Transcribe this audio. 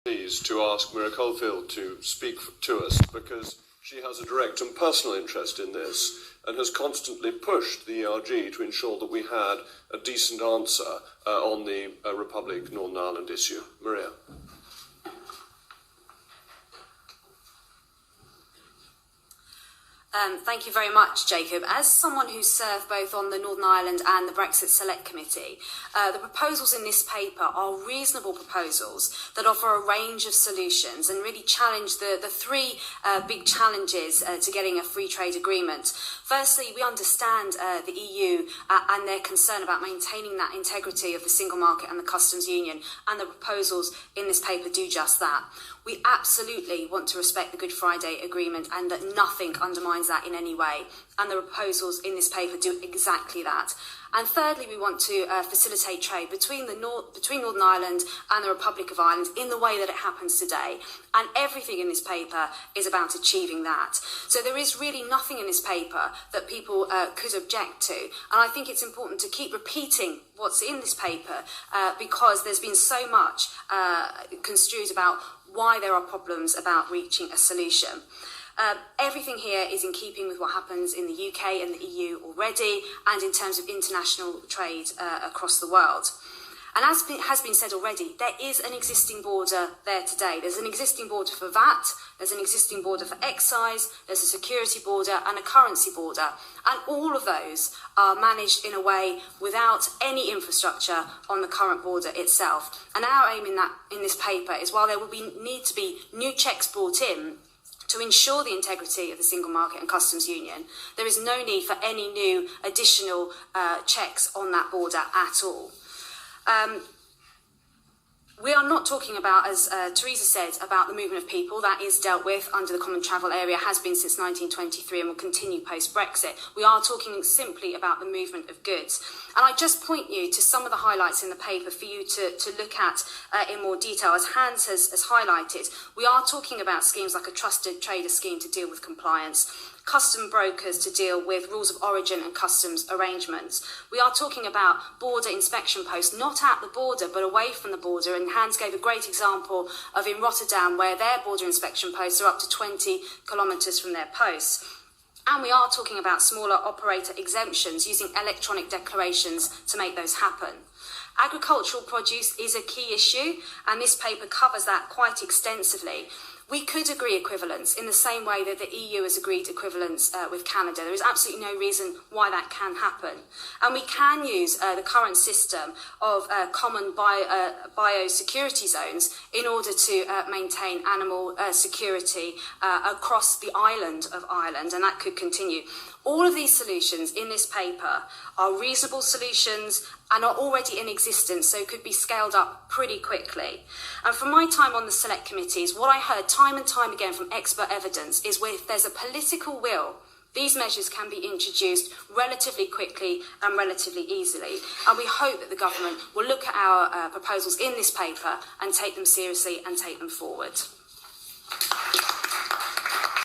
Pleased to ask Mira Caulfield to speak to us because she has a direct and personal interest in this and has constantly pushed the ERG to ensure that we had a decent answer on the Republic Northern Ireland issue. Maria. Thank you very much, Jacob. As someone who served both on the Northern Ireland and the Brexit Select Committee, the proposals in this paper are reasonable proposals that offer a range of solutions and really challenge the three big challenges to getting a free trade agreement. Firstly, we understand the EU and their concern about maintaining that integrity of the single market and the customs union, and the proposals in this paper do just that. We absolutely want to respect the Good Friday Agreement and that nothing undermines that in any way, and the proposals in this paper do exactly that. And thirdly, we want to facilitate trade between Northern Ireland and the Republic of Ireland in the way that it happens today. And everything in this paper is about achieving that. So there is really nothing in this paper that people could object to. And I think it's important to keep repeating what's in this paper because there's been so much construed about why there are problems about reaching a solution. Everything here is in keeping with what happens in the UK and the EU already, and in terms of international trade across the world. And as has been said already, there is an existing border there today. There's an existing border for VAT, there's an existing border for excise, there's a security border and a currency border. And all of those are managed in a way without any infrastructure on the current border itself. And our aim in this paper is, while there will need to be new checks brought in to ensure the integrity of the single market and customs union, there is no need for any new additional checks on that border at all. We are not talking about, as Theresa said, about the movement of people. That is dealt with under the Common Travel Area, has been since 1923 and will continue post-Brexit. We are talking simply about the movement of goods. And I just point you to some of the highlights in the paper for you to look at in more detail. As Hans has highlighted, we are talking about schemes like a trusted trader scheme to deal with compliance, custom brokers to deal with rules of origin and customs arrangements. We are talking about border inspection posts, not at the border, but away from the border. And Hans gave a great example of in Rotterdam, where their border inspection posts are up to 20 kilometres from their posts. And we are talking about smaller operator exemptions using electronic declarations to make those happen. Agricultural produce is a key issue, and this paper covers that quite extensively. We could agree equivalence in the same way that the EU has agreed equivalence with Canada. There is absolutely no reason why that can happen. And we can use the current system of common biosecurity zones in order to maintain animal security across the island of Ireland, and that could continue. All of these solutions in this paper are reasonable solutions and are already in existence, so could be scaled up pretty quickly. And from my time on the select committees, what I heard time and time again from expert evidence is if there's a political will, these measures can be introduced relatively quickly and relatively easily. And we hope that the government will look at our proposals in this paper and take them seriously and take them forward.